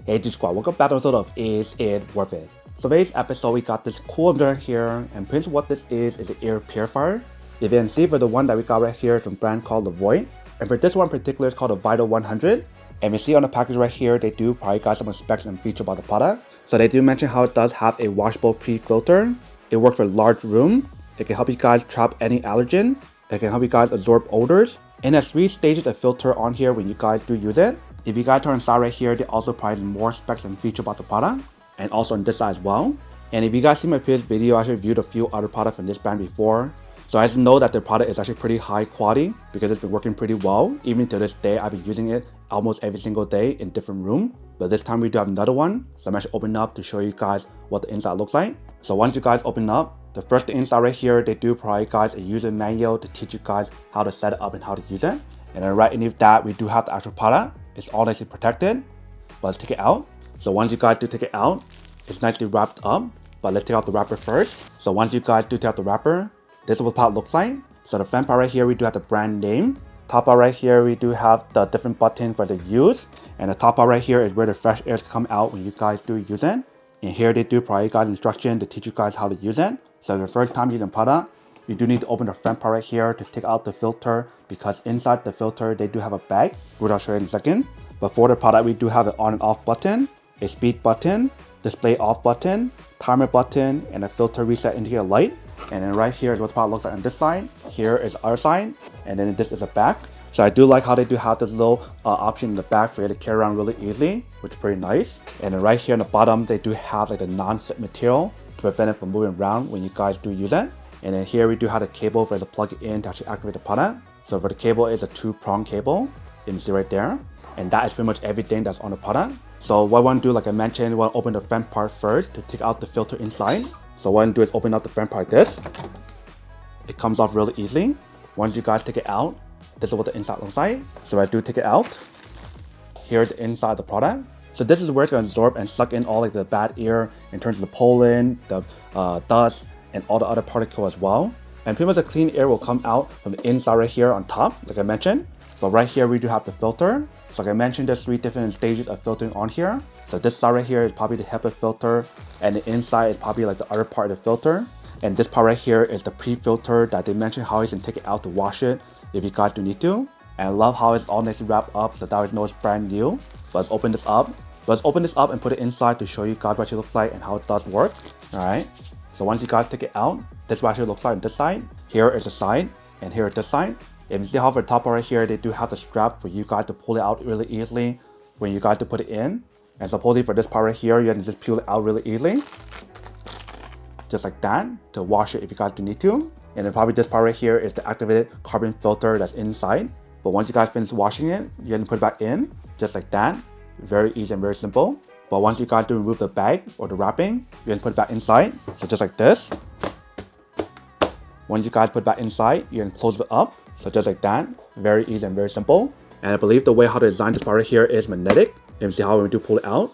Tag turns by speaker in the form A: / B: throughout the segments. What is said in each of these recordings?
A: Hey G Squad, welcome back to episode of Is It Worth It? So today's episode we got this cool mirror here, and pretty much what this is an ear purifier. If you can see for the one that we got right here from a brand called Levoit, and for this one in particular it's called the Vital 100. And you see on the package right here, they do probably got some specs and features about the product. So they do mention how it does have a washable pre-filter. It works for large room. It can help you guys trap any allergen. It can help you guys absorb odors. And it has 3 stages of filter on here when you guys do use it. If you guys turn inside right here, they also provide more specs and features about the product. And also on this side as well. And if you guys see my previous video, I actually reviewed a few other products from this brand before. So I just know that the product is actually pretty high quality because it's been working pretty well. Even to this day, I've been using it almost every single day in different rooms. But this time we do have another one. So I'm actually opening up to show you guys what the inside looks like. So once you guys open up, the first inside right here, they do provide you guys a user manual to teach you guys how to set it up and how to use it. And then right underneath that, we do have the actual product. It's all nicely protected. But let's take it out. So once you guys do take it out, it's nicely wrapped up. But let's take out the wrapper first. So once you guys do take out the wrapper, this is what the product looks like. So the front part right here, we do have the brand name. Top part right here, we do have the different button for the use. And the top part right here is where the fresh air come out when you guys do use it. And here they do provide you guys instruction to teach you guys how to use it. So the first time using product, you do need to open the front part right here to take out the filter, because inside the filter, they do have a bag, which I'll show you in a second. But for the product, we do have an on and off button, a speed button, display off button, timer button, and a filter reset indicator light. And then right here is what the product looks like on this side. Here is the other side, and then this is the back. So I do like how they do have this little option in the back for you to carry around really easily, which is pretty nice. And then right here on the bottom, they do have like the non-slip material to prevent it from moving around when you guys do use it. And then here we do have the cable for you to plug it in to actually activate the product. So for the cable, it's a 2-prong cable. You can see right there. And that is pretty much everything that's on the product. So what I want to do, like I mentioned, we want to open the front part first to take out the filter inside. So what I want to do is open up the front part like this. It comes off really easily. Once you guys take it out, this is what the inside looks like. So I do take it out. Here's the inside of the product. So this is where it's going to absorb and suck in all like the bad air in terms of the pollen, the dust, and all the other particles as well. And pretty much the clean air will come out from the inside right here on top, like I mentioned. So right here we do have the filter. So like I mentioned, there's 3 different stages of filtering on here. So this side right here is probably the HEPA filter, and the inside is probably like the other part of the filter. And this part right here is the pre-filter that they mentioned how you can take it out to wash it if you guys do need to. And I love how it's all nicely wrapped up, so that way you know it's brand new. So let's open this up. Let's open this up and put it inside to show you guys what it looks like and how it does work. Alright. So once you guys take it out, this is what it looks like on this side. Here is the side, and here is this side. If you see how for the top part right here, they do have the strap for you guys to pull it out really easily when you guys to put it in. And supposedly for this part right here, you can just peel it out really easily. Just like that, to wash it if you guys do need to. And then probably this part right here is the activated carbon filter that's inside. But once you guys finish washing it, you can put it back in, just like that. Very easy and very simple. But once you guys do remove the bag or the wrapping, you can put it back inside. So just like this. Once you guys put it back inside, you can close it up. So just like that. Very easy and very simple. And I believe the way how to design this part right here is magnetic. You can see how we do pull it out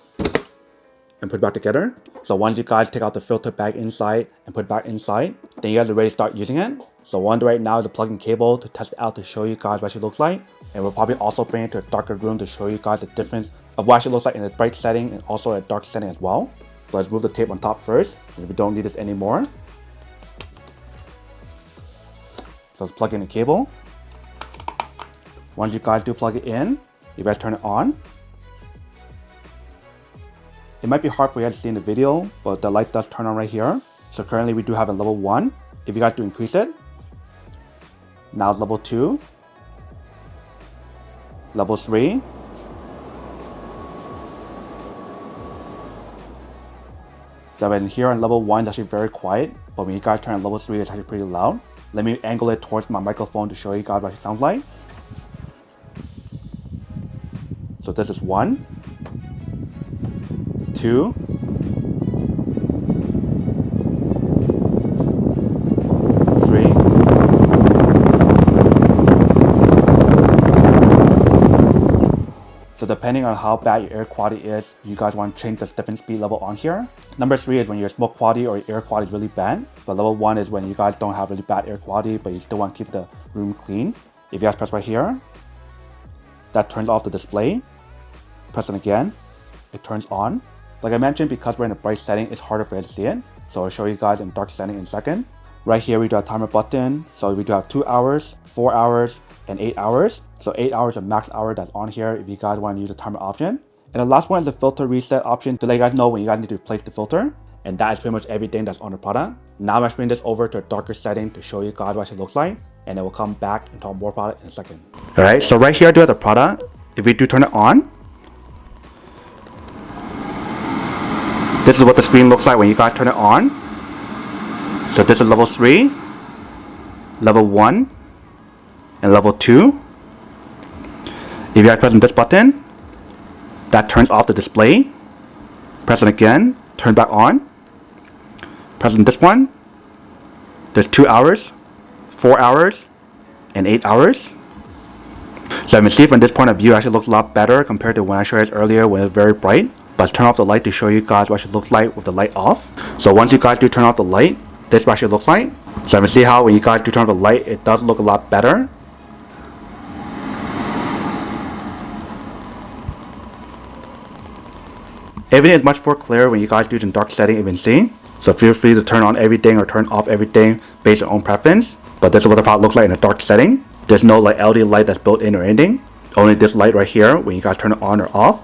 A: and put it back together. So once you guys take out the filter bag inside and put it back inside, then you guys are ready to start using it. So what I'm doing right now is a plug-in cable to test it out to show you guys what it looks like. And we'll probably also bring it to a darker room to show you guys the difference of what it looks like in a bright setting and also a dark setting as well. So let's move the tape on top first, since we don't need this anymore. So let's plug in the cable. Once you guys do plug it in, you guys turn it on. It might be hard for you guys to see in the video, but the light does turn on right here. So currently we do have a level 1. If you guys do increase it, now it's level 2, level 3, so in here on level 1 is actually very quiet, but when you guys turn on level 3 it's actually pretty loud. Let me angle it towards my microphone to show you guys what it sounds like. So this is 1, 2, 3, 4. So depending on how bad your air quality is, you guys want to change the different speed level on here. Number 3 is when your smoke quality or your air quality is really bad. But level 1 is when you guys don't have really bad air quality, but you still want to keep the room clean. If you guys press right here, that turns off the display. Press it again. it turns on. Like I mentioned, because we're in a bright setting, it's harder for you to see it. So I'll show you guys in dark setting in a second. Right here, we do have timer button. So we do have 2 hours, 4 hours, and 8 hours. So 8 hours of max hour that's on here if you guys want to use the timer option. And the last one is the filter reset option to let you guys know when you guys need to replace the filter. And that is pretty much everything that's on the product. Now I'm going to bring this over to a darker setting to show you guys what it looks like. And then we'll come back and talk more about it in a second. Alright, so right here I do have the product. If we do turn it on, this is what the screen looks like when you guys turn it on. So this is level 3, level 1, and level 2. If you guys press this button, that turns off the display. Press it again, turn back on. Pressing this one, there's 2 hours, 4 hours, and 8 hours. So you can see from this point of view, it actually looks a lot better compared to when I showed you earlier when it was very bright. But let's turn off the light to show you guys what it looks like with the light off. So once you guys do turn off the light, this is what it looks like. So you can see how when you guys do turn off the light, it does look a lot better. Everything is much more clear when you guys do it in dark setting, you can see. So feel free to turn on everything or turn off everything based on your own preference. But this is what the product looks like in a dark setting. There's no like LED light that's built in or anything. Only this light right here when you guys turn it on or off.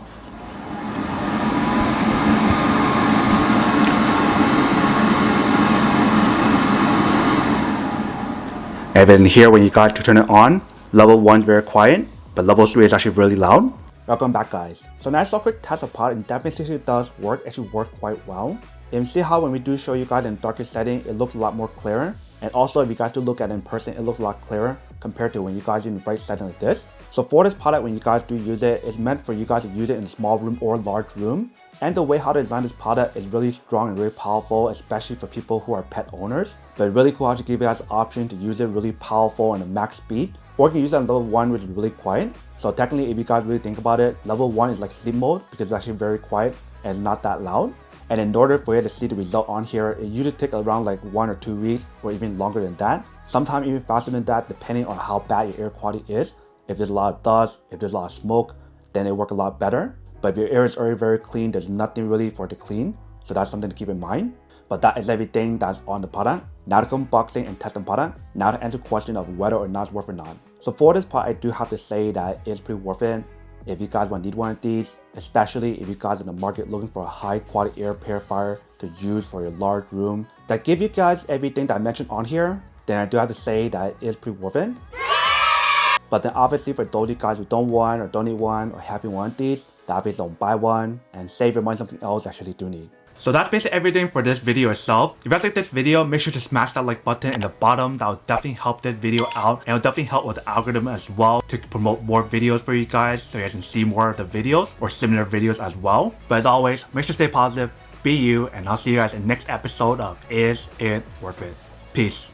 A: And then here when you guys turn it on, level 1 is very quiet, but level 3 is actually really loud. Welcome back guys. So now I saw a quick test of product and definitely does work, actually works quite well. You can see how when we do show you guys in darker setting, it looks a lot more clearer. And also if you guys do look at it in person, it looks a lot clearer compared to when you guys use in bright setting like this. So for this product, when you guys do use it, it's meant for you guys to use it in a small room or large room. And the way how to design this product is really strong and really powerful, especially for people who are pet owners. But it's really cool how to give you guys the option to use it really powerful and a max speed. Or you can use it on level 1, which is really quiet. So technically, if you guys really think about it, level 1 is like sleep mode because it's actually very quiet and it's not that loud. And in order for you to see the result on here, it usually takes around like 1 or 2 weeks or even longer than that. Sometimes even faster than that, depending on how bad your air quality is. If there's a lot of dust, if there's a lot of smoke, then it works a lot better. But if your air is already very clean, there's nothing really for it to clean. So that's something to keep in mind. But that is everything that's on the product. Now to come unboxing and test the product. Now to answer the question of whether or not it's worth or not. So for this part, I do have to say that it's pretty worth it. If you guys want to need one of these, especially if you guys are in the market looking for a high quality air purifier to use for your large room that give you guys everything that I mentioned on here, then I do have to say that it's pretty worth it. But then obviously for those of you guys who don't want or don't need one or having one of these, then obviously don't buy one and save your money on something else you actually do need. So that's basically everything for this video itself. If you guys like this video, make sure to smash that like button in the bottom. That will definitely help this video out. And it will definitely help with the algorithm as well to promote more videos for you guys so you guys can see more of the videos or similar videos as well. But as always, make sure to stay positive, be you, and I'll see you guys in the next episode of Is It Worth It? Peace.